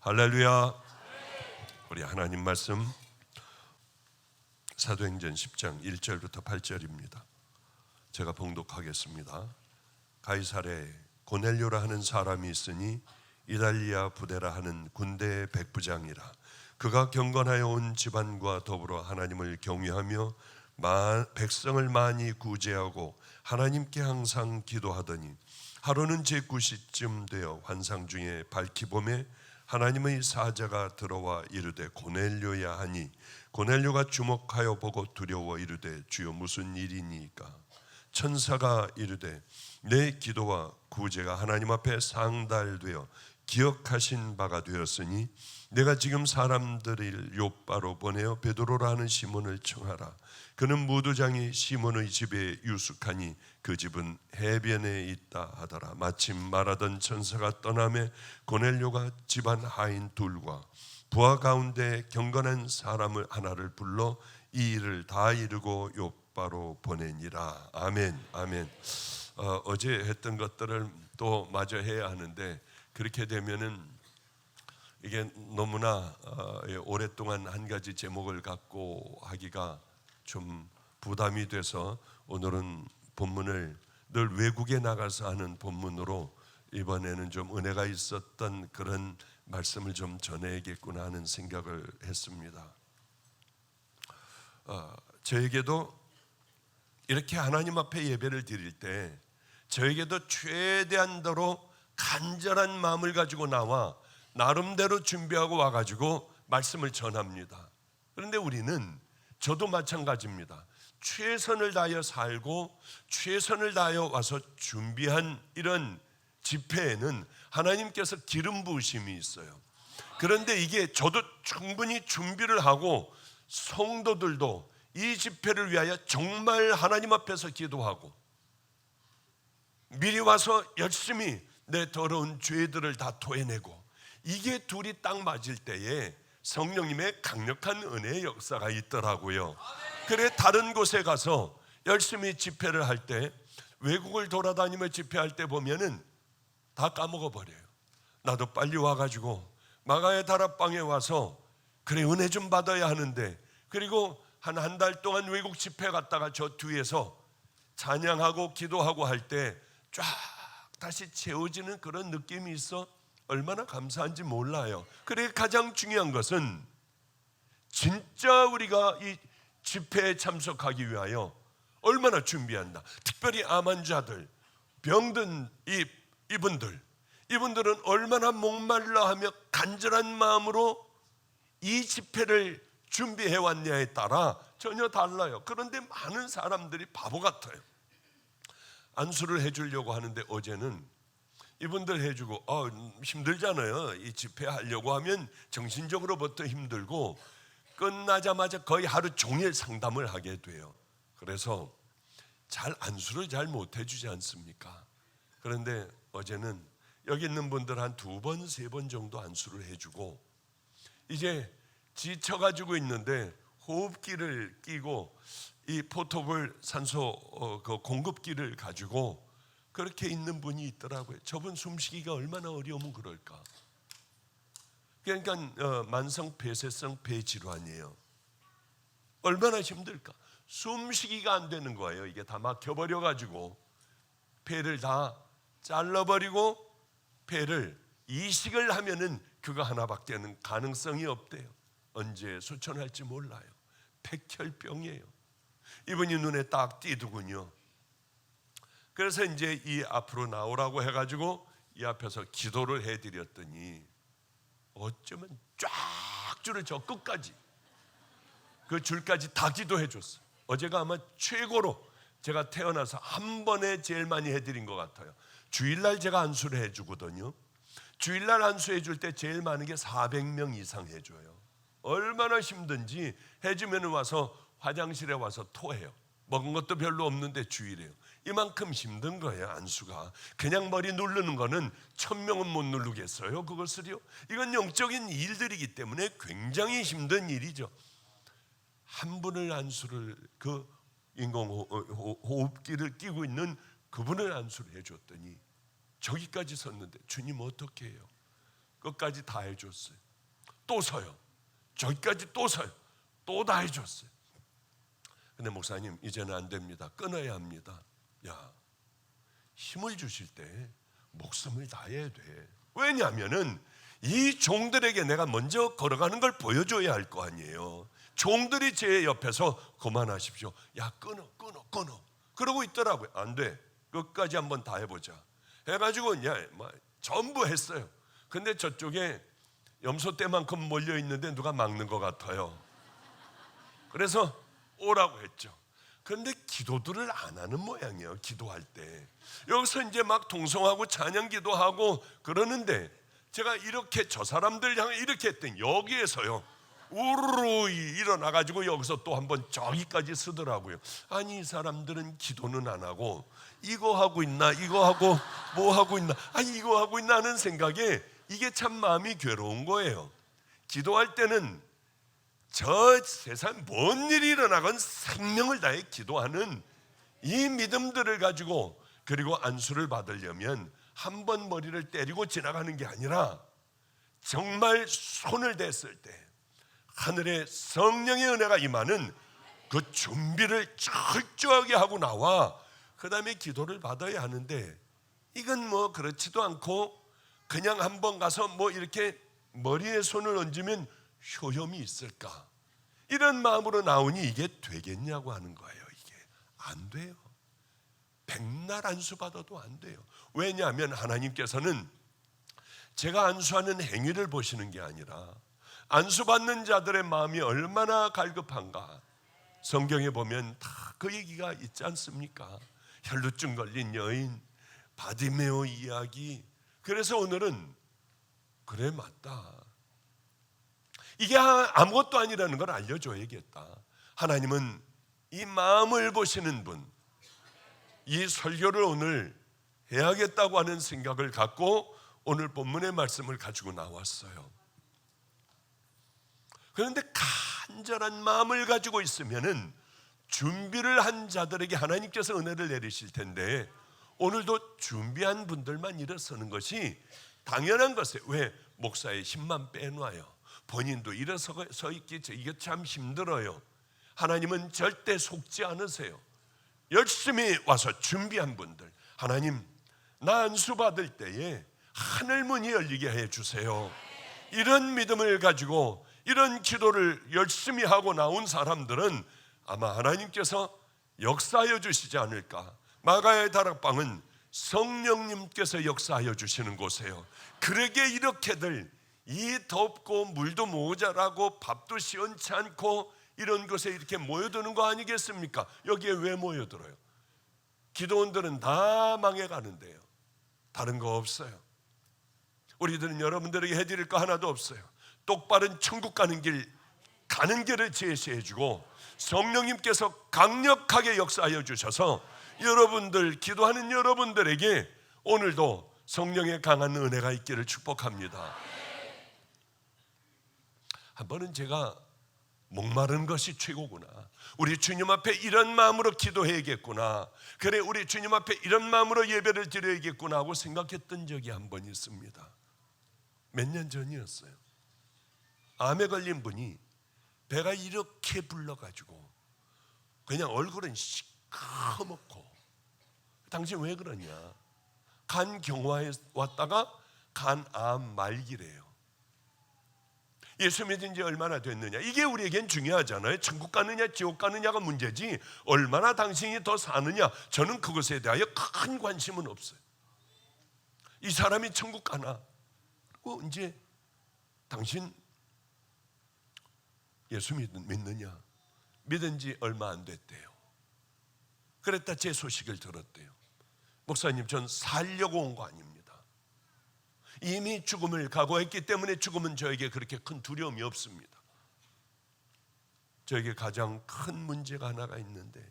할렐루야. 우리 하나님 말씀 사도행전 10장 1절부터 8절입니다. 제가 봉독하겠습니다. 가이사랴에 고넬료라 하는 사람이 있으니 이달리아 부대라 하는 군대의 백부장이라. 그가 경건하여 온 집안과 더불어 하나님을 경외하며 백성을 많이 구제하고 하나님께 항상 기도하더니 하루는 제9시쯤 되어 환상 중에 밝히 보매 하나님의 사자가 들어와 이르되 고넬료야 하니 고넬료가 주목하여 보고 두려워 이르되 주여 무슨 일이니까? 천사가 이르되 내 기도와 구제가 하나님 앞에 상달되어 기억하신 바가 되었으니 내가 지금 사람들을 욥바로 보내어 베드로라 하는 시몬을 청하라. 그는 무두장이 시몬의 집에 유숙하니 그 집은 해변에 있다 하더라. 마침 말하던 천사가 떠나매 고넬료가 집안 하인 둘과 부하 가운데 경건한 사람을 하나를 불러 이 일을 다 이루고 욥바로 보내니라. 아멘. 아멘. 어제 했던 것들을 또 마저 해야 하는데 그렇게 되면은 이게 너무나 오랫동안 한 가지 제목을 갖고 하기가 좀 부담이 돼서 오늘은 본문을 늘 외국에 나가서 하는 본문으로 이번에는 좀 은혜가 있었던 그런 말씀을 좀 전해야겠구나 하는 생각을 했습니다. 저에게도 이렇게 하나님 앞에 예배를 드릴 때 저에게도 최대한도로 간절한 마음을 가지고 나와 나름대로 준비하고 와가지고 말씀을 전합니다. 그런데 우리는 저도 마찬가지입니다. 최선을 다하여 살고 최선을 다하여 와서 준비한 이런 집회에는 하나님께서 기름 부으심이 있어요. 그런데 이게 저도 충분히 준비를 하고 성도들도 이 집회를 위하여 정말 하나님 앞에서 기도하고 미리 와서 열심히 내 더러운 죄들을 다 토해내고 이게 둘이 딱 맞을 때에 성령님의 강력한 은혜의 역사가 있더라고요. 그래 다른 곳에 가서 열심히 집회를 할 때 외국을 돌아다니며 집회할 때 보면은 다 까먹어 버려요. 나도 빨리 와가지고 마가의 다락방에 와서 그래 은혜 좀 받아야 하는데, 그리고 한 달 동안 외국 집회 갔다가 저 뒤에서 찬양하고 기도하고 할 때 쫙 다시 채워지는 그런 느낌이 있어 얼마나 감사한지 몰라요. 그래 가장 중요한 것은 진짜 우리가 이 집회에 참석하기 위하여 얼마나 준비한다. 특별히 암 환자들, 병든 이분들은 얼마나 목말라 하며 간절한 마음으로 이 집회를 준비해 왔냐에 따라 전혀 달라요. 그런데 많은 사람들이 바보 같아요. 안수를 해주려고 하는데 어제는 이분들 해주고 힘들잖아요. 이 집회 하려고 하면 정신적으로부터 힘들고 끝나자마자 거의 하루 종일 상담을 하게 돼요. 그래서 안수를 잘 못 해주지 않습니까? 그런데 어제는 여기 있는 분들 한 2번, 3번 정도 안수를 해주고 이제 지쳐가지고 있는데 호흡기를 끼고 이 포터블 산소 그 공급기를 가지고 그렇게 있는 분이 있더라고요. 저분 숨쉬기가 얼마나 어려우면 그럴까. 그러니까 만성 폐쇄성 폐질환이에요. 얼마나 힘들까. 숨쉬기가 안 되는 거예요. 이게 다 막혀버려 가지고 폐를 다 잘라버리고 폐를 이식을 하면은 그거 하나밖에 는 가능성이 없대요. 언제 수천할지 몰라요. 백혈병이에요. 이분이 눈에 딱 띄더군요. 그래서 이제 이 앞으로 나오라고 해가지고 이 앞에서 기도를 해드렸더니 어쩌면 쫙 줄을 저 끝까지 그 줄까지 다 기도해 줬어요. 어제가 아마 최고로 제가 태어나서 한 번에 제일 많이 해드린 것 같아요. 주일날 제가 안수를 해주거든요. 주일날 안수해 줄 때 제일 많은 게 400명 이상 해줘요. 얼마나 힘든지 해주면 와서 화장실에 와서 토해요. 먹은 것도 별로 없는데 주일이에요. 이만큼 힘든 거예요. 안수가 그냥 머리 누르는 거는 1000명은 못 누르겠어요 그것을요. 이건 영적인 일들이기 때문에 굉장히 힘든 일이죠. 한 분을 안수를 그 인공호흡기를 끼고 있는 그분을 안수를 해줬더니 저기까지 섰는데 주님 어떻게 해요? 끝까지 다 해줬어요. 또 서요. 저기까지 또 서요. 또 다 해줬어요. 근데 목사님, 이제는 안 됩니다. 끊어야 합니다. 야, 힘을 주실 때 목숨을 다해야 돼. 왜냐하면은 이 종들에게 내가 먼저 걸어가는 걸 보여줘야 할 거 아니에요. 종들이 제 옆에서 그만하십시오. 야, 끊어. 그러고 있더라고요. 안 돼. 끝까지 한번 다 해보자. 해가지고 전부 했어요. 근데 저쪽에 염소떼만큼 몰려 있는데 누가 막는 것 같아요. 그래서 오라고 했죠. 그런데 기도들을 안 하는 모양이에요. 기도할 때 여기서 이제 막 동성하고 찬양 기도하고 그러는데, 제가 이렇게 저 사람들 향해 이렇게 했더니 여기에서요 우르르 일어나가지고 여기서 또 한번 저기까지 쓰더라고요. 아니, 이 사람들은 기도는 안 하고 이거 하고 있나, 이거 하고 뭐 하고 있나, 아니 이거 하고 있나 하는 생각에 이게 참 마음이 괴로운 거예요. 기도할 때는 저 세상 뭔 일이 일어나건 생명을 다해 기도하는 이 믿음들을 가지고, 그리고 안수를 받으려면 한 번 머리를 때리고 지나가는 게 아니라 정말 손을 댔을 때 하늘의 성령의 은혜가 임하는 그 준비를 철저하게 하고 나와 그 다음에 기도를 받아야 하는데, 이건 뭐 그렇지도 않고 그냥 한번 가서 뭐 이렇게 머리에 손을 얹으면 효험이 있을까, 이런 마음으로 나오니 이게 되겠냐고 하는 거예요. 이게 안 돼요. 백날 안수 받아도 안 돼요. 왜냐하면 하나님께서는 제가 안수하는 행위를 보시는 게 아니라 안수받는 자들의 마음이 얼마나 갈급한가. 성경에 보면 다 그 얘기가 있지 않습니까? 혈루증 걸린 여인, 바디메오 이야기. 그래서 오늘은 그래, 맞다, 이게 아무것도 아니라는 걸 알려줘야겠다. 하나님은 이 마음을 보시는 분, 이 설교를 오늘 해야겠다고 하는 생각을 갖고 오늘 본문의 말씀을 가지고 나왔어요. 그런데 간절한 마음을 가지고 있으면은 준비를 한 자들에게 하나님께서 은혜를 내리실 텐데, 오늘도 준비한 분들만 일어서는 것이 당연한 것이에요. 왜? 목사의 힘만 빼놔요. 본인도 일어서 있기, 이게 참 힘들어요. 하나님은 절대 속지 않으세요. 열심히 와서 준비한 분들, 하나님, 나 안수 받을 때에 하늘 문이 열리게 해 주세요. 이런 믿음을 가지고 이런 기도를 열심히 하고 나온 사람들은 아마 하나님께서 역사하여 주시지 않을까. 마가의 다락방은 성령님께서 역사하여 주시는 곳이에요. 그러게 이렇게들 이 덥고 물도 모자라고 밥도 시원치 않고 이런 곳에 이렇게 모여드는 거 아니겠습니까? 여기에 왜 모여들어요? 기도원들은 다 망해가는데요. 다른 거 없어요. 우리들은 여러분들에게 해드릴 거 하나도 없어요. 똑바른 천국 가는 길을 제시해주고 성령님께서 강력하게 역사하여 주셔서 여러분들, 기도하는 여러분들에게 오늘도 성령의 강한 은혜가 있기를 축복합니다. 한 번은 제가 목마른 것이 최고구나, 우리 주님 앞에 이런 마음으로 기도해야겠구나, 그래 우리 주님 앞에 이런 마음으로 예배를 드려야겠구나 하고 생각했던 적이 한 번 있습니다. 몇 년 전이었어요. 암에 걸린 분이 배가 이렇게 불러가지고 그냥 얼굴은 시커멓고, 당신 왜 그러냐, 간 경화에 왔다가 간암 말기래요. 예수 믿은 지 얼마나 됐느냐, 이게 우리에겐 중요하잖아요. 천국 가느냐 지옥 가느냐가 문제지 얼마나 당신이 더 사느냐, 저는 그것에 대하여 큰 관심은 없어요. 이 사람이 천국 가나, 그리고 이제 당신 예수 믿느냐, 믿은 지 얼마 안 됐대요. 그랬다 제 소식을 들었대요. 목사님, 전 살려고 온 거 아닙니다. 이미 죽음을 각오했기 때문에 죽음은 저에게 그렇게 큰 두려움이 없습니다. 저에게 가장 큰 문제가 하나가 있는데,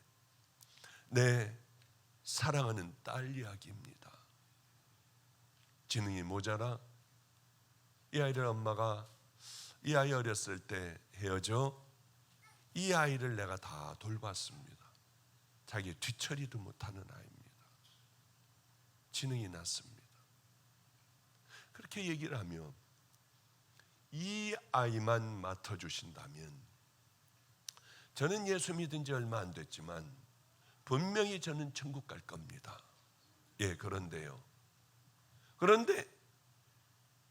내 사랑하는 딸 이야기입니다. 지능이 모자라 이 아이를 엄마가 이 아이 어렸을 때 헤어져 이 아이를 내가 다 돌봤습니다. 자기 뒤처리도 못하는 아이입니다. 지능이 났습니다. 그렇게 얘기를 하며 아이만 맡아주신다면, 저는 예수 믿은 지 얼마 안 됐지만 분명히 저는 천국 갈 겁니다. 예, 그런데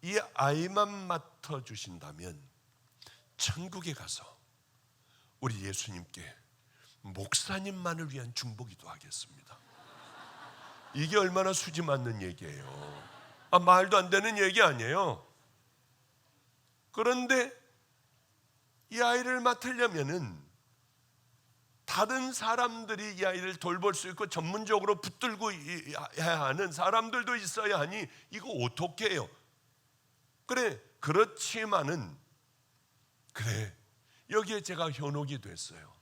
이 아이만 맡아주신다면 천국에 가서 우리 예수님께 목사님만을 위한 중보기도 하겠습니다. 이게 얼마나 수지 맞는 얘기예요. 말도 안 되는 얘기 아니에요. 그런데 이 아이를 맡으려면은 다른 사람들이 이 아이를 돌볼 수 있고 전문적으로 붙들고 해야 하는 사람들도 있어야 하니 이거 어떻게 해요? 그렇지만은 여기에 제가 현혹이 됐어요.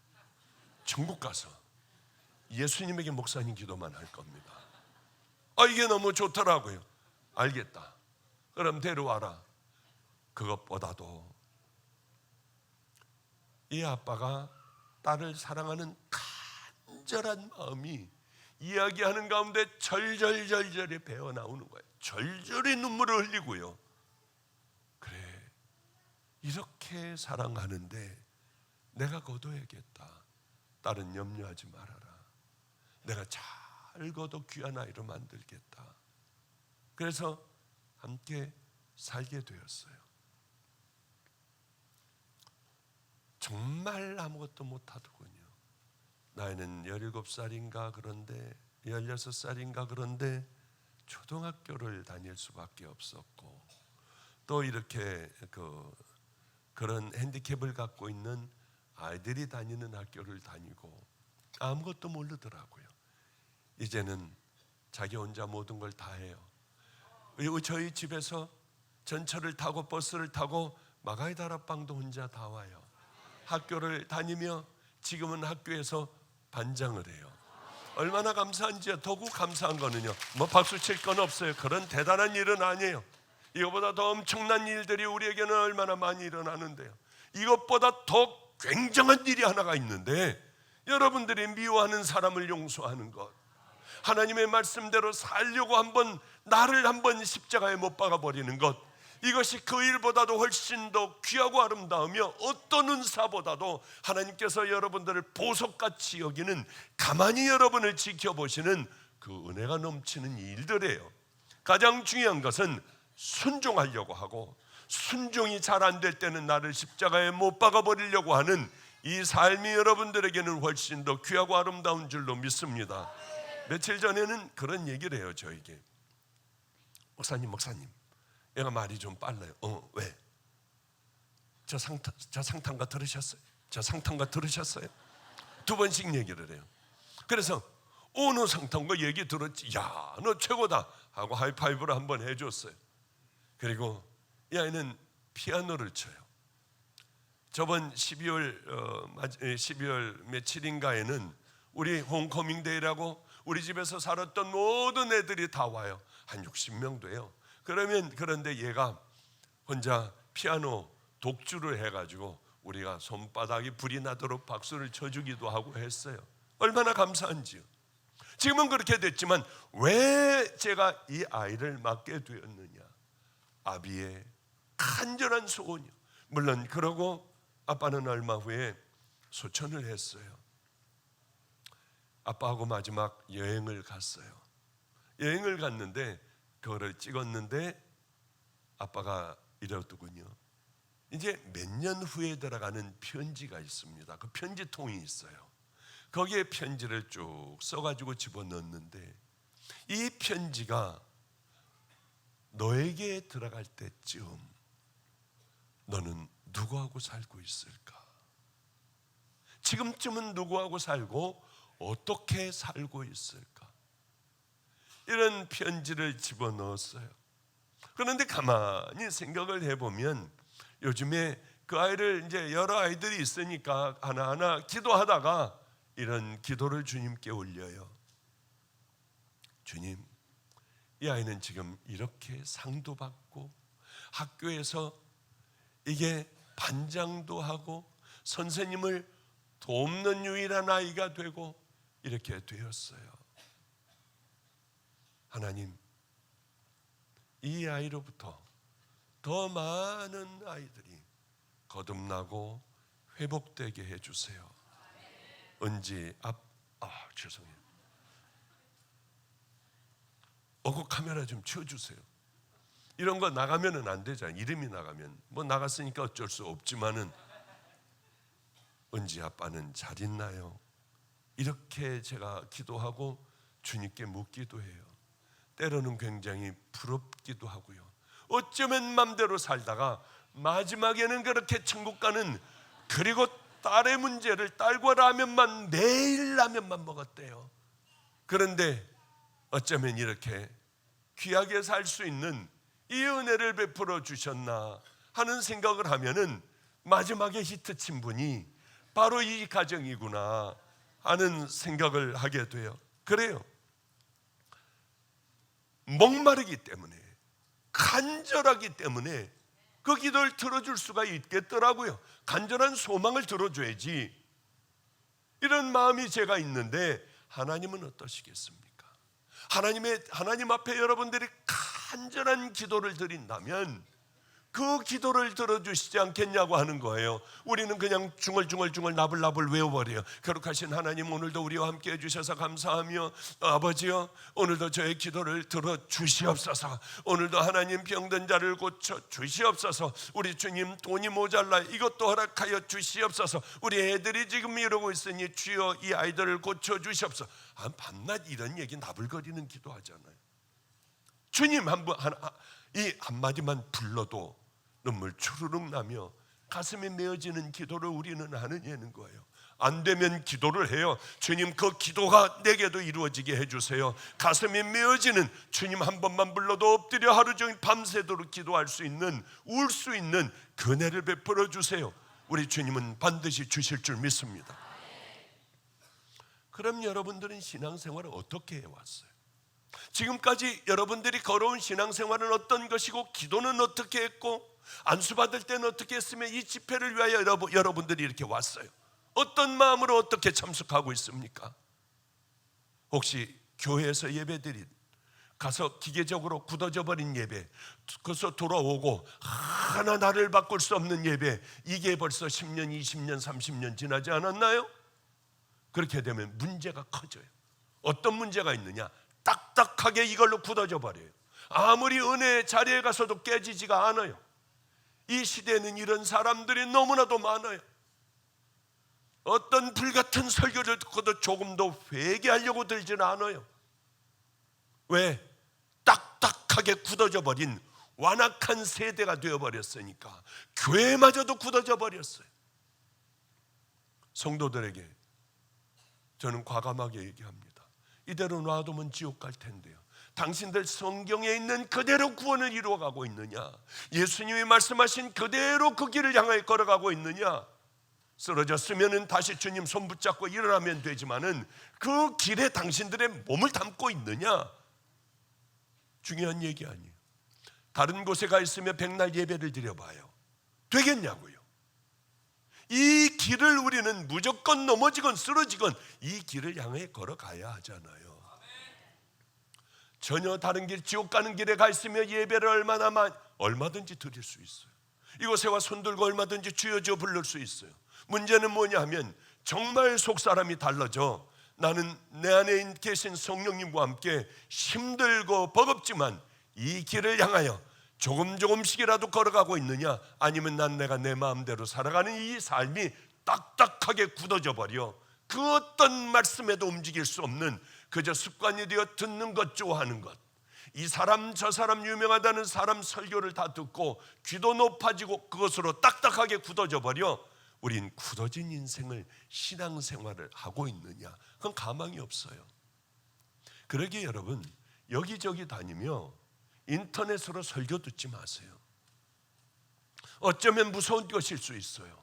천국 가서 예수님에게 목사님 기도만 할 겁니다. 이게 너무 좋더라고요. 알겠다. 그럼 데려와라. 그것보다도 이 아빠가 딸을 사랑하는 간절한 마음이 이야기하는 가운데 절절절절히 배어 나오는 거예요. 절절히 눈물을 흘리고요. 이렇게 사랑하는데 내가 거둬야겠다. 딸은 염려하지 말아라. 내가 잘 거둬 귀한 아이로 만들겠다. 그래서 함께 살게 되었어요. 정말 아무것도 못하더군요. 나이는 17살인가 그런데 16살인가 그런데 초등학교를 다닐 수밖에 없었고, 또 이렇게 그런 핸디캡을 갖고 있는 아이들이 다니는 학교를 다니고 아무것도 모르더라고요. 이제는 자기 혼자 모든 걸 다 해요. 그리고 저희 집에서 전철을 타고 버스를 타고 마가이 다락방도 혼자 다 와요. 학교를 다니며 지금은 학교에서 반장을 해요. 얼마나 감사한지요. 더욱 감사한 거는요, 박수 칠 건 없어요. 그런 대단한 일은 아니에요. 이것보다 더 엄청난 일들이 우리에게는 얼마나 많이 일어나는데요. 이것보다 더 굉장한 일이 하나가 있는데, 여러분들이 미워하는 사람을 용서하는 것, 하나님의 말씀대로 살려고 나를 한번 십자가에 못 박아버리는 것, 이것이 그 일보다도 훨씬 더 귀하고 아름다우며 어떤 은사보다도 하나님께서 여러분들을 보석같이 여기는, 가만히 여러분을 지켜보시는 그 은혜가 넘치는 일들이에요. 가장 중요한 것은 순종하려고 하고, 순종이 잘 안 될 때는 나를 십자가에 못 박아버리려고 하는 이 삶이 여러분들에게는 훨씬 더 귀하고 아름다운 줄로 믿습니다. 며칠 전에는 그런 얘기를 해요. 저에게, 목사님 얘가 말이 좀 빨라요. 왜? 저 상탄가 들으셨어요? 저 상탄가 들으셨어요? 두 번씩 얘기를 해요. 그래서 너 상탄가 얘기 들었지? 야, 너 최고다 하고 하이파이브를 한번 해줬어요. 그리고 이 아이는 피아노를 쳐요. 저번 12월 며칠인가에는 우리 홈커밍데이라고 우리 집에서 살았던 모든 애들이 다 와요. 한 60명 돼요. 그런데 얘가 혼자 피아노 독주를 해가지고 우리가 손바닥이 불이 나도록 박수를 쳐주기도 하고 했어요. 얼마나 감사한지요. 지금은 그렇게 됐지만 왜 제가 이 아이를 맡게 되었느냐? 아비의 간절한 소원이요. 물론 그러고 아빠는 얼마 후에 소천을 했어요. 아빠하고 마지막 여행을 갔어요. 여행을 갔는데 그거를 찍었는데 아빠가 이러더군요. 이제 몇 년 후에 들어가는 편지가 있습니다. 그 편지통이 있어요. 거기에 편지를 쭉 써가지고 집어넣었는데, 이 편지가 너에게 들어갈 때쯤 너는 누구하고 살고 있을까? 지금쯤은 누구하고 살고 어떻게 살고 있을까? 이런 편지를 집어넣었어요. 그런데 가만히 생각을 해보면 요즘에 그 아이를 이제 여러 아이들이 있으니까 하나하나 기도하다가 이런 기도를 주님께 올려요. 주님, 이 아이는 지금 이렇게 상도 받고 학교에서 이게 반장도 하고 선생님을 돕는 유일한 아이가 되고 이렇게 되었어요. 하나님, 이 아이로부터 더 많은 아이들이 거듭나고 회복되게 해주세요. 은지 죄송해요. 카메라 좀 치워주세요. 이런 거 나가면은 안 되잖아요. 이름이 나가면 뭐 나갔으니까 어쩔 수 없지만은 은지 아빠는 잘 있나요? 이렇게 제가 기도하고 주님께 묻기도 해요. 때로는 굉장히 부럽기도 하고요. 어쩌면 맘대로 살다가 마지막에는 그렇게 천국 가는, 그리고 딸의 문제를 딸과 라면만, 매일 라면만 먹었대요. 그런데 어쩌면 이렇게 귀하게 살 수 있는 이 은혜를 베풀어 주셨나 하는 생각을 하면은 마지막에 히트친 분이 바로 이 가정이구나 하는 생각을 하게 돼요. 그래요. 목마르기 때문에, 간절하기 때문에 그 기도를 들어줄 수가 있겠더라고요. 간절한 소망을 들어줘야지. 이런 마음이 제가 있는데 하나님은 어떠시겠습니까? 하나님 앞에 여러분들이 간절한 기도를 드린다면 그 기도를 들어주시지 않겠냐고 하는 거예요. 우리는 그냥 중얼중얼 나불나불 외워버려요. 거룩하신 하나님, 오늘도 우리와 함께 해주셔서 감사하며, 아버지여 오늘도 저의 기도를 들어주시옵소서. 오늘도 하나님 병든 자를 고쳐주시옵소서. 우리 주님 돈이 모자라 이것도 허락하여 주시옵소서. 우리 애들이 지금 이러고 있으니 주여 이 아이들을 고쳐주시옵소서. 밤낮 이런 얘기 나불거리는 기도하잖아요. 주님 이 한마디만 불러도 눈물 주르륵 나며 가슴이 메어지는 기도를 우리는 하느냐는 거예요. 안 되면 기도를 해요. 주님, 그 기도가 내게도 이루어지게 해주세요. 가슴이 메어지는, 주님 한 번만 불러도 엎드려 하루 종일 밤새도록 기도할 수 있는, 울 수 있는 그 은혜를 베풀어 주세요. 우리 주님은 반드시 주실 줄 믿습니다. 그럼 여러분들은 신앙생활을 어떻게 해왔어요? 지금까지 여러분들이 걸어온 신앙생활은 어떤 것이고, 기도는 어떻게 했고, 안수받을 때는 어떻게 했으며, 이 집회를 위하여 여러분들이 이렇게 왔어요. 어떤 마음으로 어떻게 참석하고 있습니까? 혹시 교회에서 예배드린, 가서 기계적으로 굳어져 버린 예배, 그래서 돌아오고 하나 나를 바꿀 수 없는 예배, 이게 벌써 10년, 20년, 30년 지나지 않았나요? 그렇게 되면 문제가 커져요. 어떤 문제가 있느냐? 딱딱하게 이걸로 굳어져 버려요. 아무리 은혜의 자리에 가서도 깨지지가 않아요. 이 시대에는 이런 사람들이 너무나도 많아요. 어떤 불같은 설교를 듣고도 조금도 회개하려고 들지는 않아요. 왜? 딱딱하게 굳어져 버린 완악한 세대가 되어버렸으니까. 교회마저도 굳어져 버렸어요. 성도들에게 저는 과감하게 얘기합니다. 이대로 놔두면 지옥 갈 텐데요. 당신들 성경에 있는 그대로 구원을 이루어가고 있느냐? 예수님이 말씀하신 그대로 그 길을 향해 걸어가고 있느냐? 쓰러졌으면 다시 주님 손 붙잡고 일어나면 되지만은 그 길에 당신들의 몸을 담고 있느냐? 중요한 얘기 아니에요. 다른 곳에 가 있으며 백날 예배를 드려봐요. 되겠냐고요? 이 길을 우리는 무조건 넘어지건 쓰러지건 이 길을 향해 걸어가야 하잖아요. 전혀 다른 길, 지옥 가는 길에 가 있으며 예배를 얼마든지 드릴 수 있어요. 이곳에 와 손 들고 얼마든지 주여 주여 부를 수 있어요. 문제는 뭐냐 하면 정말 속사람이 달라져 나는 내 안에 계신 성령님과 함께 힘들고 버겁지만 이 길을 향하여 조금씩이라도 걸어가고 있느냐, 아니면 내가 내 마음대로 살아가는 이 삶이 딱딱하게 굳어져 버려 그 어떤 말씀에도 움직일 수 없는 그저 습관이 되어 듣는 것, 좋아하는 것, 이 사람 저 사람 유명하다는 사람 설교를 다 듣고 귀도 높아지고 그것으로 딱딱하게 굳어져 버려 우린 굳어진 인생을, 신앙생활을 하고 있느냐? 그건 가망이 없어요. 그러기에 여러분, 여기저기 다니며 인터넷으로 설교 듣지 마세요. 어쩌면 무서운 것일 수 있어요.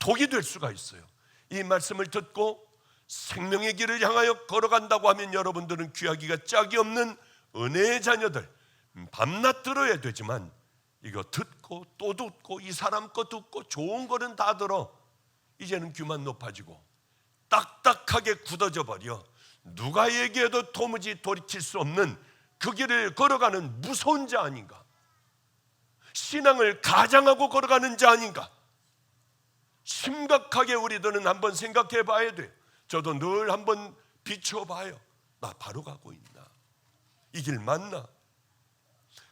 독이 될 수가 있어요. 이 말씀을 듣고 생명의 길을 향하여 걸어간다고 하면 여러분들은 귀하기가 짝이 없는 은혜의 자녀들, 밤낮 들어야 되지만 이거 듣고 또 듣고 이 사람 거 듣고 좋은 거는 다 들어 이제는 귀만 높아지고 딱딱하게 굳어져 버려 누가 얘기해도 도무지 돌이킬 수 없는 그 길을 걸어가는 무서운 자 아닌가? 신앙을 가장하고 걸어가는 자 아닌가? 심각하게 우리들은 한번 생각해 봐야 돼요. 저도 늘 한번 비춰봐요. 나 바로 가고 있나? 이 길 맞나?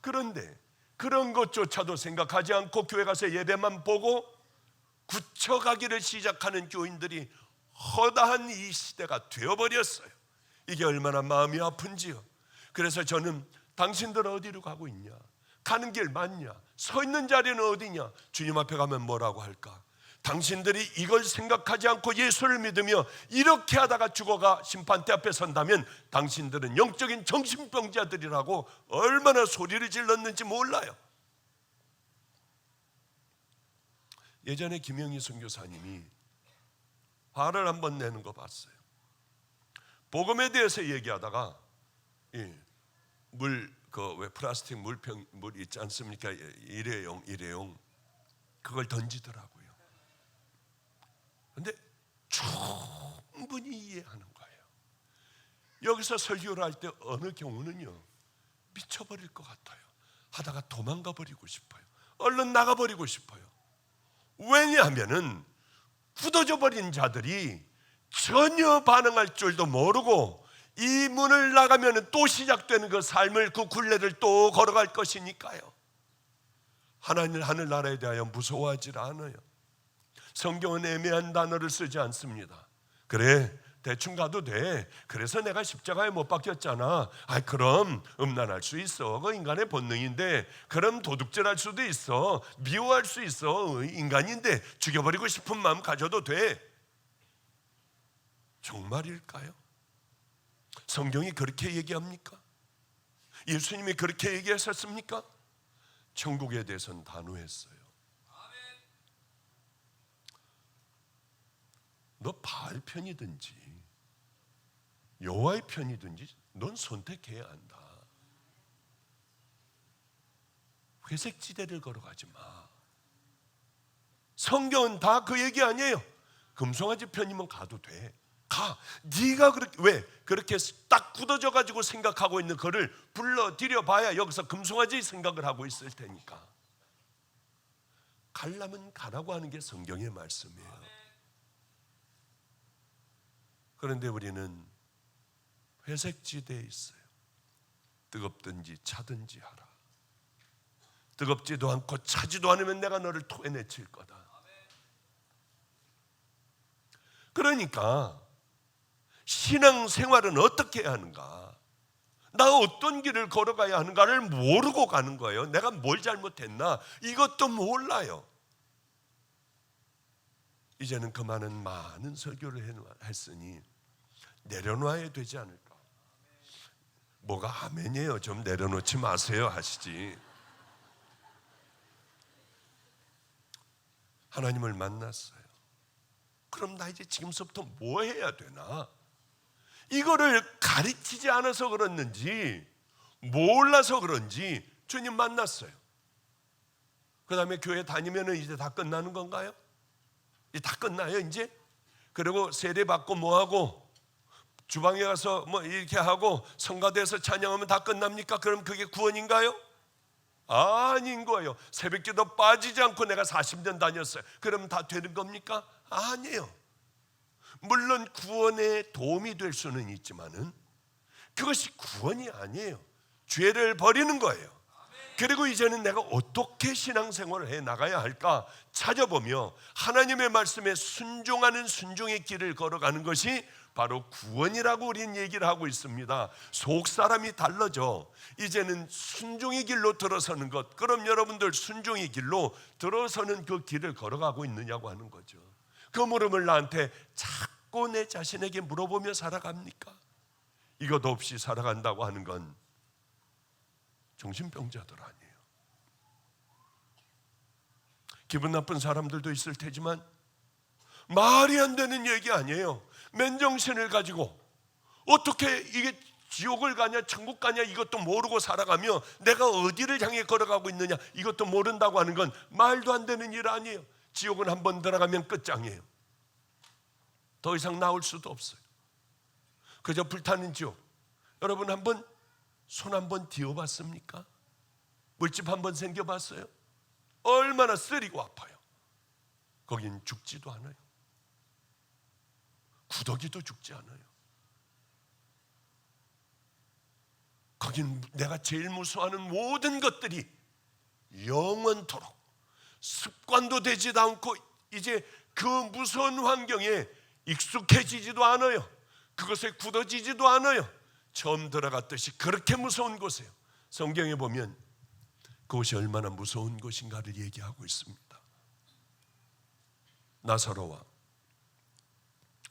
그런데 그런 것조차도 생각하지 않고 교회 가서 예배만 보고 굳혀가기를 시작하는 교인들이 허다한 이 시대가 되어버렸어요. 이게 얼마나 마음이 아픈지요. 그래서 저는 당신들 어디로 가고 있냐? 가는 길 맞냐? 서 있는 자리는 어디냐? 주님 앞에 가면 뭐라고 할까? 당신들이 이걸 생각하지 않고 예수를 믿으며 이렇게 하다가 죽어가 심판대 앞에 선다면 당신들은 영적인 정신병자들이라고 얼마나 소리를 질렀는지 몰라요. 예전에 김영희 선교사님이 화를 한번 내는 거 봤어요. 복음에 대해서 얘기하다가 왜 플라스틱 물 있지 않습니까? 일회용 그걸 던지더라고요. 근데 충분히 이해하는 거예요. 여기서 설교를 할 때 어느 경우는요 미쳐버릴 것 같아요. 하다가 도망가 버리고 싶어요. 얼른 나가버리고 싶어요. 왜냐하면은 굳어져 버린 자들이 전혀 반응할 줄도 모르고 이 문을 나가면 또 시작되는 그 삶을, 그 굴레를 또 걸어갈 것이니까요. 하나님 하늘나라에 대하여 무서워하지 않아요. 성경은 애매한 단어를 쓰지 않습니다. 그래 대충 가도 돼. 그래서 내가 십자가에 못 박혔잖아. 그럼 음란할 수 있어. 그 인간의 본능인데. 그럼 도둑질할 수도 있어. 미워할 수 있어. 인간인데 죽여버리고 싶은 마음 가져도 돼. 정말일까요? 성경이 그렇게 얘기합니까? 예수님이 그렇게 얘기하셨습니까? 천국에 대해서는 단호했어요. 너 바알 편이든지 여호와의 편이든지 넌 선택해야 한다. 회색지대를 걸어가지 마. 성경은 다 그 얘기 아니에요. 금송아지 편이면 가도 돼. 가. 네가 그렇게 딱 굳어져 가지고 생각하고 있는 거를 불러들여 봐야 여기서 금송아지 생각을 하고 있을 테니까. 가려면 가라고 하는 게 성경의 말씀이에요. 그런데 우리는 회색지대에 있어요. 뜨겁든지 차든지 하라. 뜨겁지도 않고 차지도 않으면 내가 너를 토해내칠 거다. 그러니까 신앙생활은 어떻게 해야 하는가? 나 어떤 길을 걸어가야 하는가를 모르고 가는 거예요. 내가 뭘 잘못했나? 이것도 몰라요. 이제는 그 많은 설교를 했으니 내려놔야 되지 않을까? 뭐가 아멘이에요. 좀 내려놓지 마세요 하시지. 하나님을 만났어요. 그럼 나 이제 지금부터 뭐 해야 되나? 이거를 가르치지 않아서 그렇는지 몰라서 그런지 주님 만났어요. 그 다음에 교회 다니면 이제 다 끝나는 건가요? 이제 다 끝나요 이제? 그리고 세례 받고 뭐하고 주방에 가서 뭐 이렇게 하고 성가대에서 찬양하면 다 끝납니까? 그럼 그게 구원인가요? 아닌 거예요. 새벽기도 빠지지 않고 내가 40년 다녔어요. 그럼 다 되는 겁니까? 아니에요. 물론 구원에 도움이 될 수는 있지만은 그것이 구원이 아니에요. 죄를 버리는 거예요. 그리고 이제는 내가 어떻게 신앙생활을 해 나가야 할까 찾아보며 하나님의 말씀에 순종하는 순종의 길을 걸어가는 것이 바로 구원이라고 우리는 얘기를 하고 있습니다. 속사람이 달라져. 이제는 순종의 길로 들어서는 것. 그럼 여러분들 순종의 길로 들어서는 그 길을 걸어가고 있느냐고 하는 거죠. 그 물음을 나한테 자꾸 내 자신에게 물어보며 살아갑니까? 이것 없이 살아간다고 하는 건 정신병자들 아니에요. 기분 나쁜 사람들도 있을 테지만 말이 안 되는 얘기 아니에요. 맨정신을 가지고 어떻게 이게 지옥을 가냐 천국 가냐 이것도 모르고 살아가며 내가 어디를 향해 걸어가고 있느냐 이것도 모른다고 하는 건 말도 안 되는 일 아니에요. 지옥은 한번 들어가면 끝장이에요. 더 이상 나올 수도 없어요. 그저 불타는 지옥. 여러분 한번 손 한번 뒤어봤습니까? 물집 한번 생겨봤어요? 얼마나 쓰리고 아파요. 거긴 죽지도 않아요. 구더기도 죽지 않아요. 거긴 내가 제일 무서워하는 모든 것들이 영원토록 습관도 되지도 않고 이제 그 무서운 환경에 익숙해지지도 않아요. 그것에 굳어지지도 않아요. 처음 들어갔듯이 그렇게 무서운 곳이에요. 성경에 보면 그것이 얼마나 무서운 곳인가를 얘기하고 있습니다. 나사로와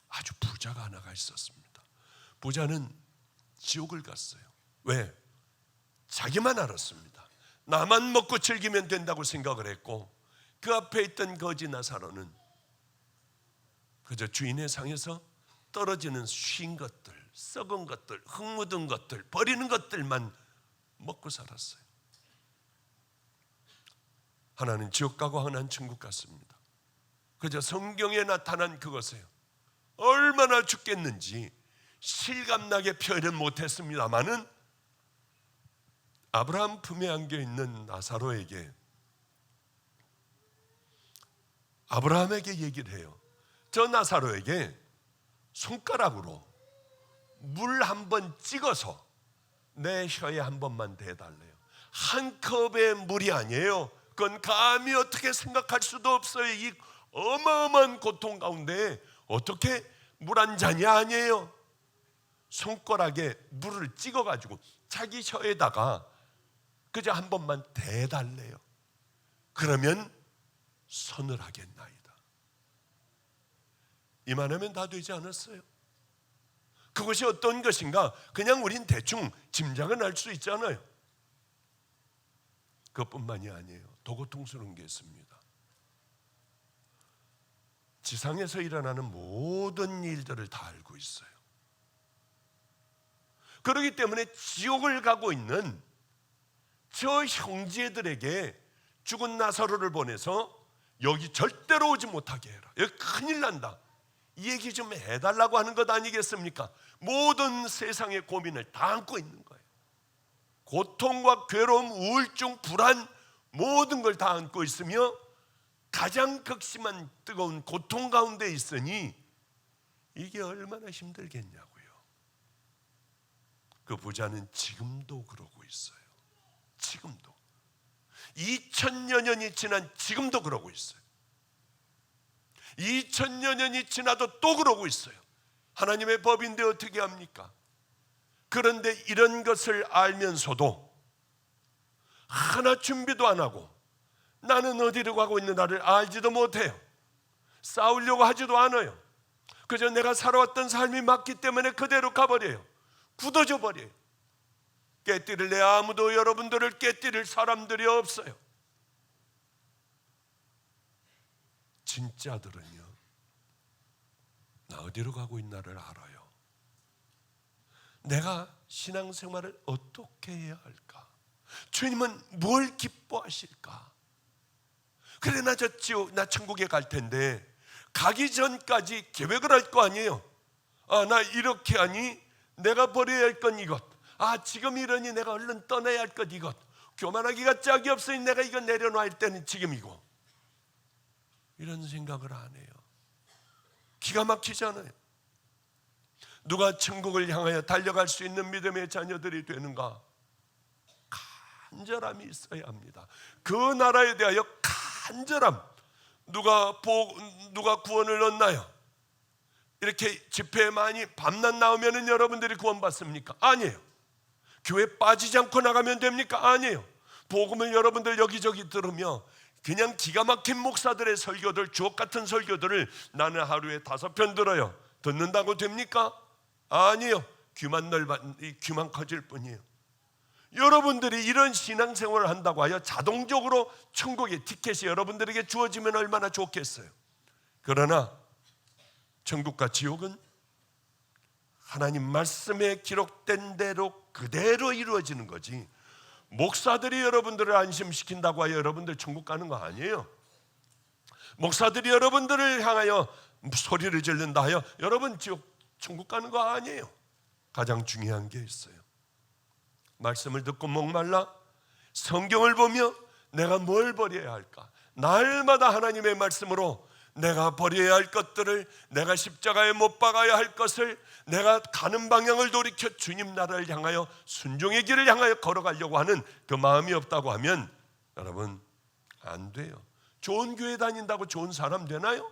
아주 부자가 하나가 있었습니다. 부자는 지옥을 갔어요. 왜? 자기만 알았습니다. 나만 먹고 즐기면 된다고 생각을 했고, 그 앞에 있던 거지 나사로는 그저 주인의 상에서 떨어지는 쉰 것들, 썩은 것들, 흙 묻은 것들, 버리는 것들만 먹고 살았어요. 하나는 지옥 가고 하나는 천국 갔습니다. 그저 성경에 나타난 그것이에요. 얼마나 죽겠는지 실감나게 표현은 못했습니다마는 아브라함 품에 안겨있는 나사로에게, 아브라함에게 얘기를 해요. 저 나사로에게 손가락으로 물 한 번 찍어서 내 혀에 한 번만 대달래요. 한 컵의 물이 아니에요. 그건 감히 어떻게 생각할 수도 없어요. 이 어마어마한 고통 가운데 어떻게 물 한 잔이 아니에요. 손가락에 물을 찍어가지고 자기 혀에다가 그저 한 번만 대달래요. 그러면 서늘하겠나이다. 이만하면 다 되지 않았어요? 그것이 어떤 것인가 그냥 우린 대충 짐작은 할 수 있잖아요. 그것뿐만이 아니에요. 더 고통스러운 게 있습니다. 지상에서 일어나는 모든 일들을 다 알고 있어요. 그렇기 때문에 지옥을 가고 있는 저 형제들에게 죽은 나사로를 보내서 여기 절대로 오지 못하게 해라. 여기 큰일 난다. 이 얘기 좀 해달라고 하는 것 아니겠습니까? 모든 세상의 고민을 다 안고 있는 거예요. 고통과 괴로움, 우울증, 불안 모든 걸 다 안고 있으며 가장 극심한 뜨거운 고통 가운데 있으니 이게 얼마나 힘들겠냐고요. 그 부자는 지금도 그러고 있어요. 지금도 2000여 년이 지난 지금도 그러고 있어요. 2000여 년이 지나도 또 그러고 있어요. 하나님의 법인데 어떻게 합니까? 그런데 이런 것을 알면서도 하나 준비도 안 하고 나는 어디로 가고 있는가를 알지도 못해요. 싸우려고 하지도 않아요. 그저 내가 살아왔던 삶이 맞기 때문에 그대로 가버려요. 굳어져 버려요. 깨뜨릴 내 아무도 여러분들을 깨뜨릴 사람들이 없어요. 진짜들은요, 나 어디로 가고 있나를 알아요. 내가 신앙생활을 어떻게 해야 할까? 주님은 뭘 기뻐하실까? 그래 나 천국에 갈 텐데 가기 전까지 계획을 할 거 아니에요. 나 이렇게 하니 내가 버려야 할 건 이것, 지금 이러니 내가 얼른 떠나야 할 것 이것, 교만하기가 짝이 없으니 내가 이거 내려놔야 할 때는 지금이고, 이런 생각을 안 해요. 기가 막히잖아요. 누가 천국을 향하여 달려갈 수 있는 믿음의 자녀들이 되는가? 간절함이 있어야 합니다. 그 나라에 대하여 간절함. 누가 구원을 얻나요? 이렇게 집회에 많이 밤낮 나오면 여러분들이 구원받습니까? 아니에요. 교회 빠지지 않고 나가면 됩니까? 아니에요. 복음을 여러분들 여기저기 들으며 그냥 기가 막힌 목사들의 설교들, 주옥 같은 설교들을 나는 하루에 5편 들어요. 듣는다고 됩니까? 아니에요. 귀만 커질 뿐이에요. 여러분들이 이런 신앙생활을 한다고 하여 자동적으로 천국의 티켓이 여러분들에게 주어지면 얼마나 좋겠어요. 그러나 천국과 지옥은 하나님 말씀에 기록된 대로 그대로 이루어지는 거지, 목사들이 여러분들을 안심시킨다고 하여 여러분들 천국 가는 거 아니에요. 목사들이 여러분들을 향하여 소리를 지른다 하여 여러분 천국 가는 거 아니에요. 가장 중요한 게 있어요. 말씀을 듣고 목말라 성경을 보며 내가 뭘 버려야 할까? 날마다 하나님의 말씀으로 내가 버려야 할 것들을, 내가 십자가에 못 박아야 할 것을, 내가 가는 방향을 돌이켜 주님 나라를 향하여 순종의 길을 향하여 걸어가려고 하는 그 마음이 없다고 하면 여러분 안 돼요. 좋은 교회 다닌다고 좋은 사람 되나요?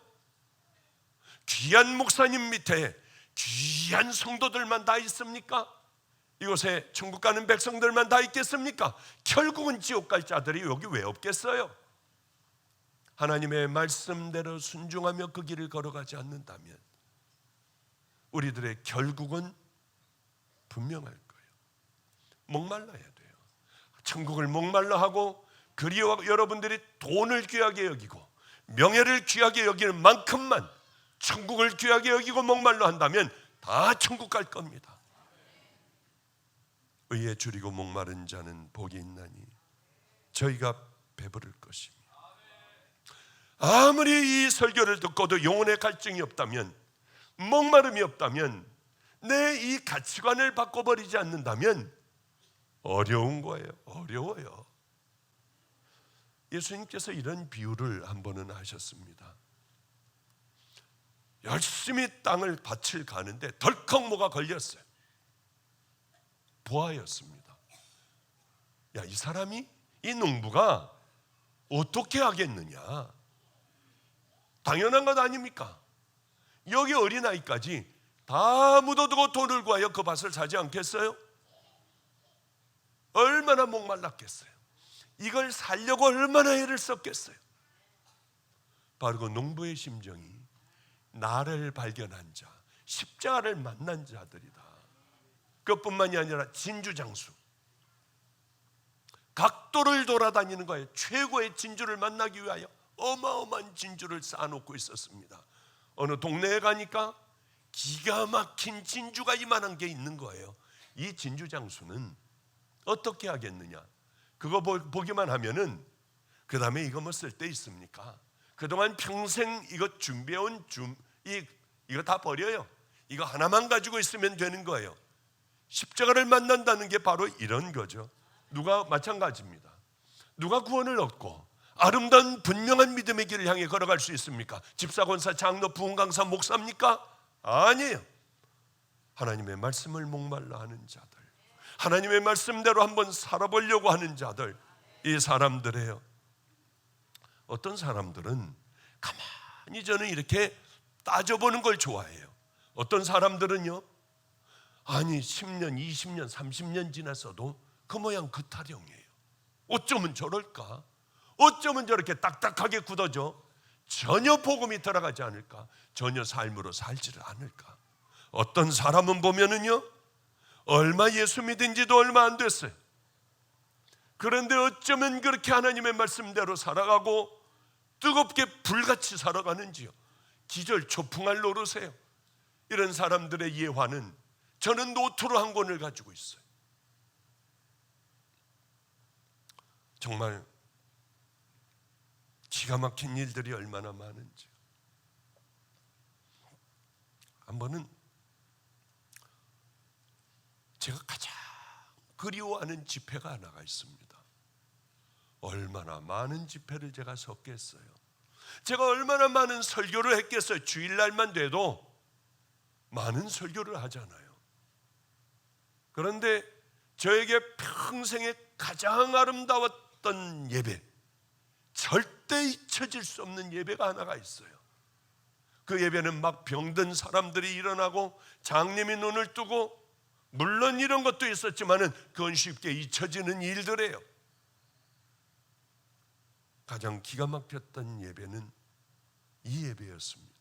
귀한 목사님 밑에 귀한 성도들만 다 있습니까? 이곳에 천국 가는 백성들만 다 있겠습니까? 결국은 지옥 갈 자들이 여기 왜 없겠어요? 하나님의 말씀대로 순종하며 그 길을 걸어가지 않는다면 우리들의 결국은 분명할 거예요. 목말라야 돼요. 천국을 목말라 하고, 그리워 여러분들이 돈을 귀하게 여기고 명예를 귀하게 여기는 만큼만 천국을 귀하게 여기고 목말라 한다면 다 천국 갈 겁니다. 의에 줄이고 목마른 자는 복이 있나니 저희가 배부를 것입니다. 아무리 이 설교를 듣고도 영혼의 갈증이 없다면, 목마름이 없다면, 내 이 가치관을 바꿔버리지 않는다면 어려운 거예요. 어려워요. 예수님께서 이런 비유를 한 번은 하셨습니다. 열심히 땅을 밭을 가는데 덜컥 뭐가 걸렸어요. 부하였습니다. 야, 이 사람이, 이 농부가 어떻게 하겠느냐? 당연한 것 아닙니까? 여기 어린아이까지 다 묻어두고 돈을 구하여 그 밭을 사지 않겠어요? 얼마나 목말랐겠어요? 이걸 살려고 얼마나 애를 썼겠어요? 바로 그 농부의 심정이 나를 발견한 자, 십자가를 만난 자들이다. 그것뿐만이 아니라 진주장수, 각도를 돌아다니는 거예요. 최고의 진주를 만나기 위하여 어마어마한 진주를 쌓아놓고 있었습니다. 어느 동네에 가니까 기가 막힌 진주가 이만한 게 있는 거예요. 이 진주장수는 어떻게 하겠느냐? 그거 보기만 하면은 그 다음에 이거 뭐 쓸 데 있습니까? 그동안 평생 이거 준비해온 이거 다 버려요. 이거 하나만 가지고 있으면 되는 거예요. 십자가를 만난다는 게 바로 이런 거죠. 누가 마찬가지입니다. 누가 구원을 얻고 아름다운 분명한 믿음의 길을 향해 걸어갈 수 있습니까? 집사, 권사, 장로, 부흥, 강사, 목사입니까? 아니에요. 하나님의 말씀을 목말라 하는 자들, 하나님의 말씀대로 한번 살아보려고 하는 자들, 이 사람들이에요. 어떤 사람들은 가만히 저는 이렇게 따져보는 걸 좋아해요. 어떤 사람들은요, 아니 10년, 20년, 30년 지났어도 그 모양 그 타령이에요. 어쩌면 저럴까? 어쩌면 저렇게 딱딱하게 굳어져? 전혀 복음이 들어가지 않을까? 전혀 삶으로 살지를 않을까? 어떤 사람은 보면은요, 얼마 예수 믿은 지도 얼마 안 됐어요. 그런데 어쩌면 그렇게 하나님의 말씀대로 살아가고 뜨겁게 불같이 살아가는지요. 기절초풍할 노릇이에요. 이런 사람들의 예화는 저는 노트로 한 권을 가지고 있어요. 정말 기가 막힌 일들이 얼마나 많은지. 한 번은 제가 가장 그리워하는 집회가 하나가 있습니다. 얼마나 많은 집회를 제가 섰겠어요. 제가 얼마나 많은 설교를 했겠어요. 주일날만 돼도 많은 설교를 하잖아요. 그런데 저에게 평생에 가장 아름다웠던 예배, 절대 잊혀질 수 없는 예배가 하나가 있어요. 그 예배는 막 병든 사람들이 일어나고 장님이 눈을 뜨고, 물론 이런 것도 있었지만은 그건 쉽게 잊혀지는 일들이에요. 가장 기가 막혔던 예배는 이 예배였습니다.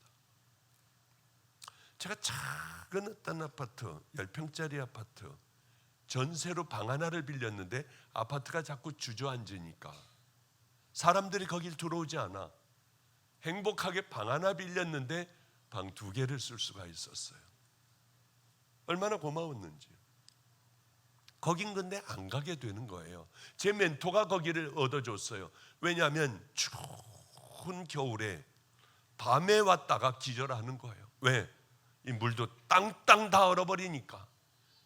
제가 작은 어떤 아파트, 10평짜리 아파트 전세로 방 하나를 빌렸는데 아파트가 자꾸 주저앉으니까 사람들이 거길 들어오지 않아. 행복하게 방 하나 빌렸는데 방 2개를 쓸 수가 있었어요. 얼마나 고마웠는지. 거긴 근데 안 가게 되는 거예요. 제 멘토가 거기를 얻어줬어요. 왜냐하면 추운 겨울에 밤에 왔다가 기절하는 거예요. 왜? 이 물도 땅땅 다 얼어버리니까,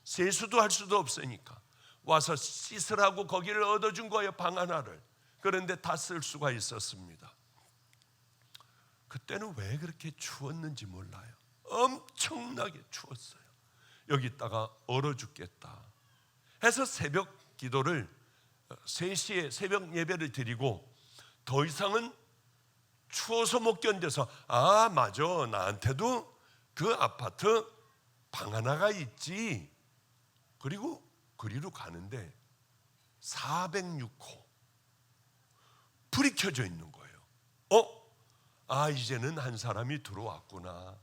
세수도 할 수도 없으니까 와서 씻으라고 거기를 얻어준 거예요, 방 하나를. 그런데 다 쓸 수가 있었습니다. 그때는 왜 그렇게 추웠는지 몰라요. 엄청나게 추웠어요. 여기다가 얼어 죽겠다 해서 새벽 기도를 3시에 새벽 예배를 드리고, 더 이상은 추워서 못 견뎌서 맞아, 나한테도 그 아파트 방 하나가 있지. 그리고 그리로 가는데 406호 불이 켜져 있는 거예요. 이제는 한 사람이 들어왔구나.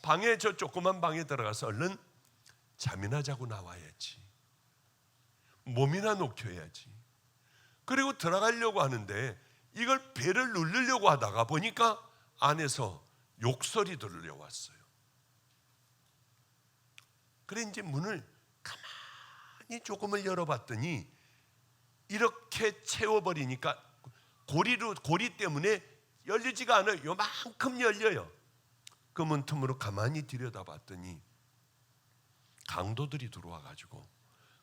방에, 저 조그만 방에 들어가서 얼른 잠이나 자고 나와야지, 몸이나 녹여야지. 그리고 들어가려고 하는데 이걸 배를 누르려고 하다가 보니까 안에서 욕설이 들려왔어요. 그래 이제 문을 가만히 조금을 열어봤더니 이렇게 채워버리니까 고리 때문에 열리지가 않아요. 요만큼 열려요. 그 문틈으로 가만히 들여다봤더니 강도들이 들어와가지고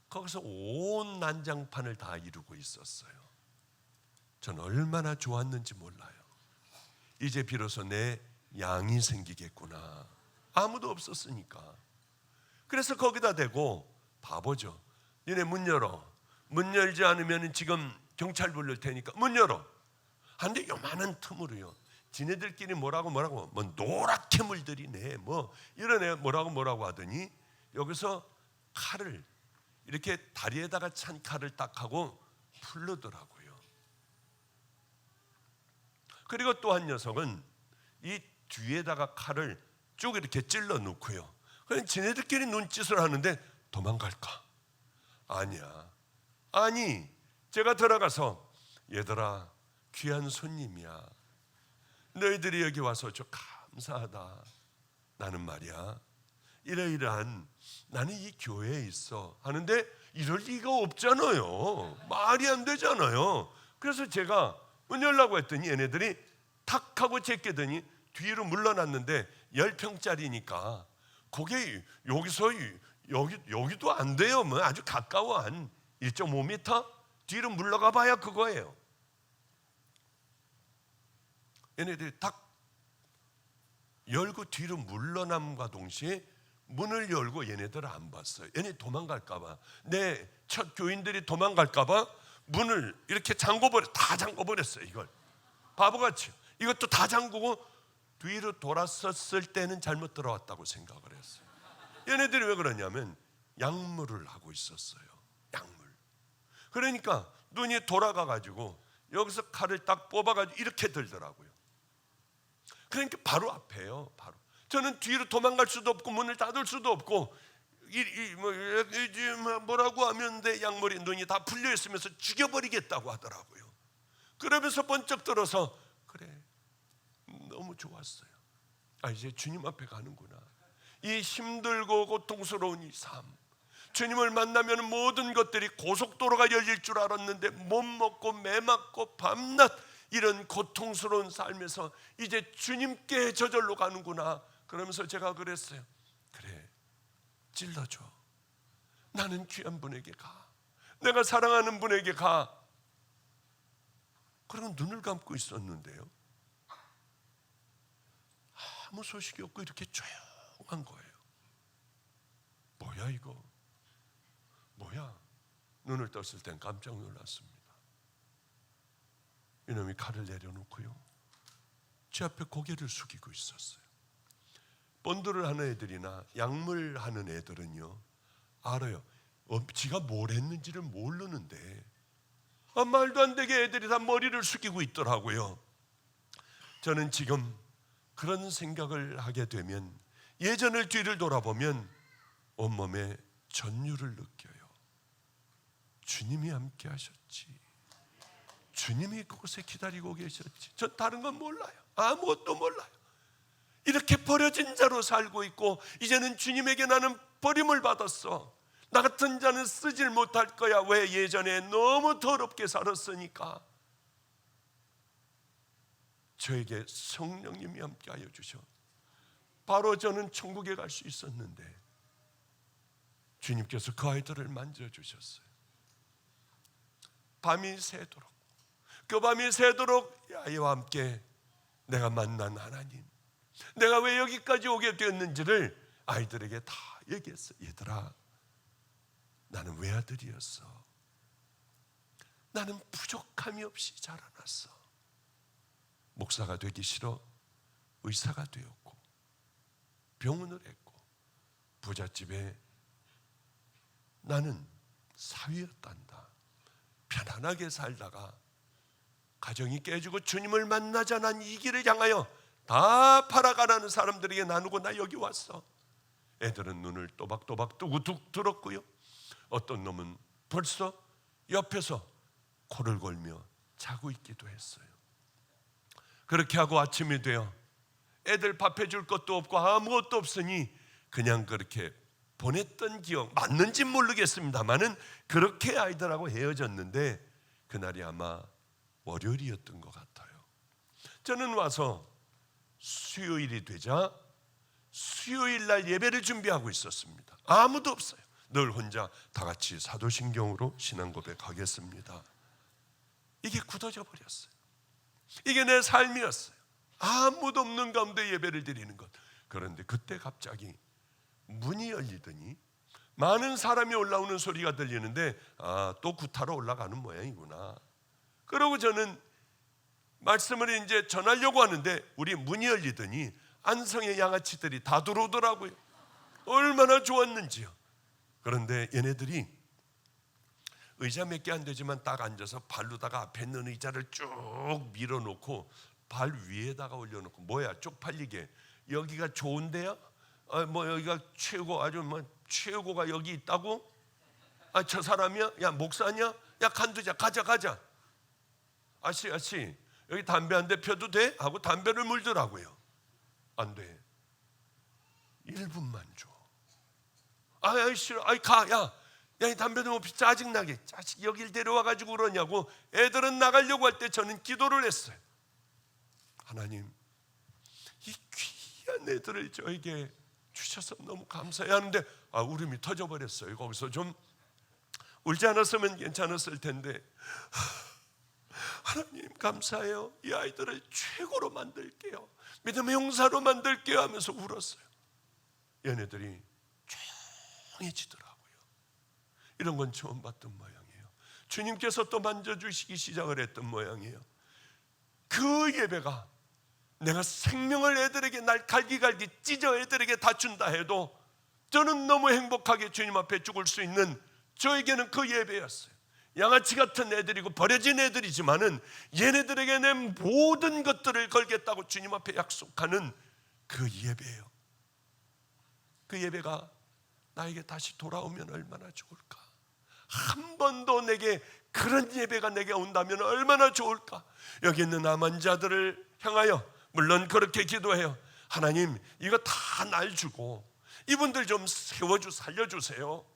거기서 온 난장판을 다 이루고 있었어요. 전 얼마나 좋았는지 몰라요. 이제 비로소 내 양이 생기겠구나. 아무도 없었으니까. 그래서 거기다 대고, 바보죠, 니네 문 열어. 문 열지 않으면 지금 경찰 부를 테니까 문 열어. 한데 요만한 틈으로요, 지네들끼리 뭐라고 뭐 노랗게 물들이네, 뭐 이런 애 뭐라고 하더니 여기서 칼을 이렇게 다리에다가 찬 칼을 딱 하고 풀르더라고요. 그리고 또 한 녀석은 이 뒤에다가 칼을 쭉 이렇게 찔러 놓고요, 그냥 지네들끼리 눈짓을 하는데 도망갈까? 아니야. 아니, 제가 들어가서 얘들아, 귀한 손님이야, 너희들이 여기 와서 저 감사하다. 나는 말이야, 이러이러한, 나는 이 교회에 있어 하는데 이럴 리가 없잖아요. 말이 안 되잖아요. 그래서 제가 문 열라고 했더니 얘네들이 탁 하고 제끼더니 뒤로 물러났는데 10평짜리니까 그게 여기도 안 돼요. 뭐 아주 가까워, 한 1.5m 뒤로 물러가 봐야 그거예요. 얘네들이 딱 열고 뒤로 물러남과 동시에 문을 열고 얘네들을 안 봤어요. 얘네 도망갈까봐, 내 첫 교인들이 도망갈까봐 문을 이렇게 다 잠궈버렸어요. 이걸 바보같이 이것도 다 잠그고 뒤로 돌아섰을 때는 잘못 들어왔다고 생각을 했어요. 얘네들이 왜 그러냐면 약물을 하고 있었어요. 약물. 그러니까 눈이 돌아가가지고 여기서 칼을 딱 뽑아가지고 이렇게 들더라고요. 그러니까 바로 앞에요. 바로. 저는 뒤로 도망갈 수도 없고 문을 닫을 수도 없고 뭐라고 하면 내 약물이 눈이 다 풀려 있으면서 죽여버리겠다고 하더라고요. 그러면서 번쩍 들어서 그래, 너무 좋았어요. 이제 주님 앞에 가는구나. 이 힘들고 고통스러운 이 삶, 주님을 만나면 모든 것들이 고속도로가 열릴 줄 알았는데 못 먹고 매 맞고 밤낮 이런 고통스러운 삶에서 이제 주님께 저절로 가는구나. 그러면서 제가 그랬어요. 그래, 찔러줘. 나는 귀한 분에게 가. 내가 사랑하는 분에게 가. 그러고 눈을 감고 있었는데요, 아무 소식이 없고 이렇게 조용한 거예요. 뭐야 이거? 뭐야? 눈을 떴을 땐 깜짝 놀랐습니다. 이놈이 칼을 내려놓고요, 제 앞에 고개를 숙이고 있었어요. 본드를 하는 애들이나 약물 하는 애들은요 알아요. 지가 뭘 했는지를 모르는데 말도 안 되게 애들이 다 머리를 숙이고 있더라고요. 저는 지금 그런 생각을 하게 되면, 예전을 뒤를 돌아보면 온몸에 전율을 느껴요. 주님이 함께 하셨지. 주님이 그곳에 기다리고 계셨지. 전 다른 건 몰라요. 아무것도 몰라요. 이렇게 버려진 자로 살고 있고 이제는 주님에게 나는 버림을 받았어. 나 같은 자는 쓰질 못할 거야. 왜? 예전에 너무 더럽게 살았으니까. 저에게 성령님이 함께하여 주셔. 바로 저는 천국에 갈 수 있었는데 주님께서 그 아이들을 만져주셨어요. 밤이 새도록, 그 밤이 새도록 아이와 함께 내가 만난 하나님, 내가 왜 여기까지 오게 되었는지를 아이들에게 다 얘기했어. 얘들아, 나는 외아들이었어. 나는 부족함이 없이 자라났어. 목사가 되기 싫어 의사가 되었고, 병원을 했고, 부잣집에 나는 사위였단다. 편안하게 살다가 가정이 깨지고 주님을 만나자 난 이 길을 향하여 다 팔아가라는 사람들에게 나누고 나 여기 왔어. 애들은 눈을 또박또박 뜨고 툭 들었고요, 어떤 놈은 벌써 옆에서 코를 골며 자고 있기도 했어요. 그렇게 하고 아침이 되어 애들 밥 해줄 것도 없고 아무것도 없으니 그냥 그렇게 보냈던 기억, 맞는지 모르겠습니다만은 그렇게 아이들하고 헤어졌는데, 그날이 아마 월요일이었던 것 같아요. 저는 와서 수요일이 되자 수요일 날 예배를 준비하고 있었습니다. 아무도 없어요. 늘 혼자 다 같이 사도신경으로 신앙 고백하겠습니다. 이게 굳어져 버렸어요. 이게 내 삶이었어요. 아무도 없는 가운데 예배를 드리는 것. 그런데 그때 갑자기 문이 열리더니 많은 사람이 올라오는 소리가 들리는데, 또 구타로 올라가는 모양이구나. 그러고 저는 말씀을 이제 전하려고 하는데 우리 문이 열리더니 안성의 양아치들이 다 들어오더라고요. 얼마나 좋았는지요. 그런데 얘네들이 의자 몇 개 안 되지만 딱 앉아서 발로다가 앞에 있는 의자를 쭉 밀어놓고 발 위에다가 올려놓고, 뭐야 쪽팔리게 여기가 좋은데요? 뭐 여기가 최고, 아주 뭐 최고가 여기 있다고? 저 사람이야? 야 목사냐? 야 간두자, 가자. 아씨 여기 담배 한 대 펴도 돼? 하고 담배를 물더라고요. 안 돼. 1분만 줘. 싫어. 가. 야, 이 담배 좀 없이 짜증나게. 자식 여길 데려와가지고 그러냐고. 애들은 나가려고 할 때 저는 기도를 했어요. 하나님, 이 귀한 애들을 저에게 주셔서 너무 감사해야 하는데 울음이 터져버렸어요. 거기서 좀 울지 않았으면 괜찮았을 텐데, 하나님 감사해요. 이 아이들을 최고로 만들게요. 믿음의 용사로 만들게요 하면서 울었어요. 얘네들이 조용해지더라고요. 이런 건 처음 봤던 모양이에요. 주님께서 또 만져주시기 시작을 했던 모양이에요. 그 예배가 내가 생명을 애들에게 날 갈기갈기 찢어 애들에게 다 준다 해도 저는 너무 행복하게 주님 앞에 죽을 수 있는, 저에게는 그 예배였어요. 양아치 같은 애들이고 버려진 애들이지만은 얘네들에게 내 모든 것들을 걸겠다고 주님 앞에 약속하는 그 예배예요. 그 예배가 나에게 다시 돌아오면 얼마나 좋을까. 한 번 더 내게 그런 예배가 내게 온다면 얼마나 좋을까. 여기 있는 남은 자들을 향하여 물론 그렇게 기도해요. 하나님, 이거 다 날 주고 이분들 좀 살려주세요.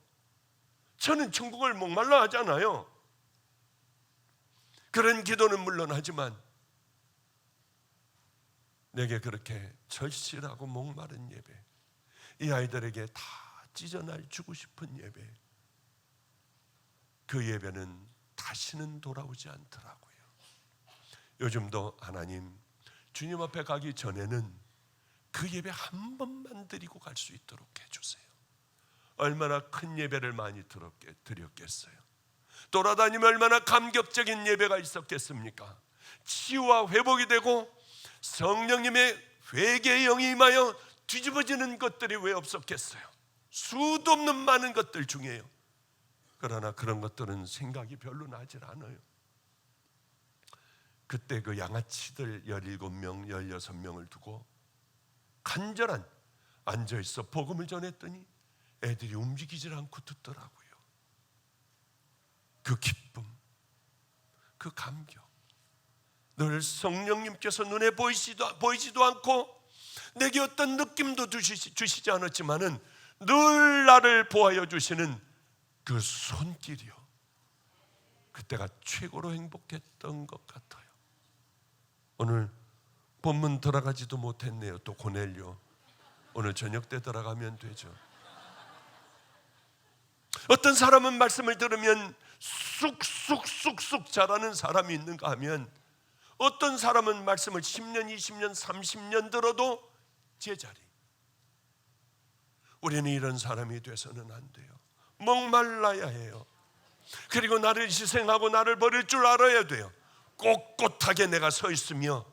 저는 천국을 목말라 하잖아요. 그런 기도는 물론 하지만 내게 그렇게 절실하고 목마른 예배, 이 아이들에게 다 찢어날 주고 싶은 예배, 그 예배는 다시는 돌아오지 않더라고요. 요즘도 하나님, 주님 앞에 가기 전에는 그 예배 한 번만 드리고 갈 수 있도록 해주세요. 얼마나 큰 예배를 많이 드렸겠어요. 돌아다니면 얼마나 감격적인 예배가 있었겠습니까? 치유와 회복이 되고 성령님의 회개의 영이 임하여 뒤집어지는 것들이 왜 없었겠어요? 수도 없는 많은 것들 중에요. 그러나 그런 것들은 생각이 별로 나질 않아요. 그때 그 양아치들 17명, 16명을 두고 간절한 앉아있어 복음을 전했더니 애들이 움직이질 않고 듣더라고요. 그 기쁨, 그 감격, 늘 성령님께서 눈에 보이지도 않고 내게 어떤 느낌도 주시지 않았지만은 늘 나를 보하여 주시는 그 손길이요, 그때가 최고로 행복했던 것 같아요. 오늘 본문 들어가지도 못했네요. 또 고넬료 오늘 저녁 때 들어가면 되죠. 어떤 사람은 말씀을 들으면 쑥쑥 자라는 사람이 있는가 하면 어떤 사람은 말씀을 10년, 20년, 30년 들어도 제자리. 우리는 이런 사람이 돼서는 안 돼요. 목말라야 해요. 그리고 나를 희생하고 나를 버릴 줄 알아야 돼요. 꼿꼿하게 내가 서 있으며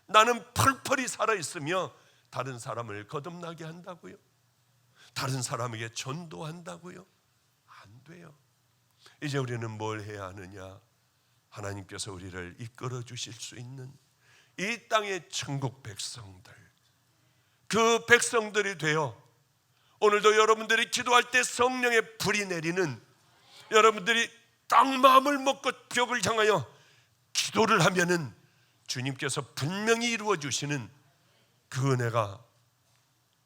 나는 펄펄이 살아있으며 다른 사람을 거듭나게 한다고요? 다른 사람에게 전도한다고요? 안 돼요. 이제 우리는 뭘 해야 하느냐? 하나님께서 우리를 이끌어 주실 수 있는 이 땅의 천국 백성들, 그 백성들이 되어 오늘도 여러분들이 기도할 때 성령의 불이 내리는, 여러분들이 딱 마음을 먹고 벽을 향하여 기도를 하면은 주님께서 분명히 이루어 주시는 그 은혜가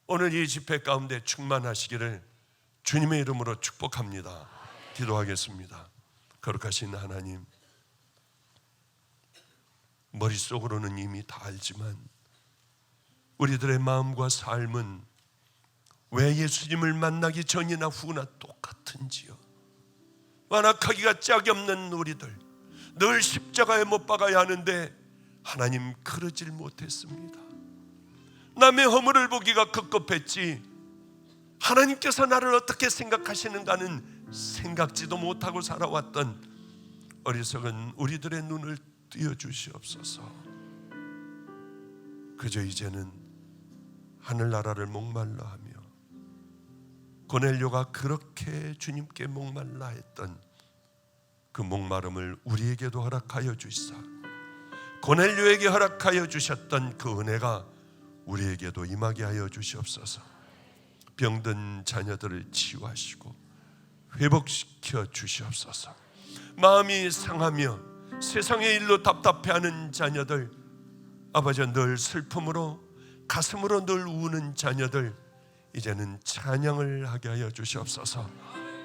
오늘 이 집회 가운데 충만하시기를 주님의 이름으로 축복합니다. 기도하겠습니다. 거룩하신 하나님, 머릿속으로는 이미 다 알지만 우리들의 마음과 삶은 왜 예수님을 만나기 전이나 후나 똑같은지요. 완악하기가 짝이 없는 우리들, 늘 십자가에 못 박아야 하는데 하나님 그러질 못했습니다. 남의 허물을 보기가 급급했지 하나님께서 나를 어떻게 생각하시는가는 생각지도 못하고 살아왔던 어리석은 우리들의 눈을 띄어주시옵소서. 그저 이제는 하늘나라를 목말라 하며 고넬료가 그렇게 주님께 목말라 했던 그 목마름을 우리에게도 허락하여 주시사 고넬료에게 허락하여 주셨던 그 은혜가 우리에게도 임하게 하여 주시옵소서. 병든 자녀들을 치유하시고 회복시켜 주시옵소서. 마음이 상하며 세상의 일로 답답해하는 자녀들, 아버지 늘 슬픔으로 가슴으로 늘 우는 자녀들, 이제는 찬양을 하게 하여 주시옵소서.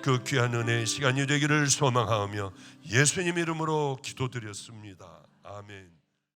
그 귀한 은혜의 시간이 되기를 소망하며 예수님 이름으로 기도드렸습니다. 아멘.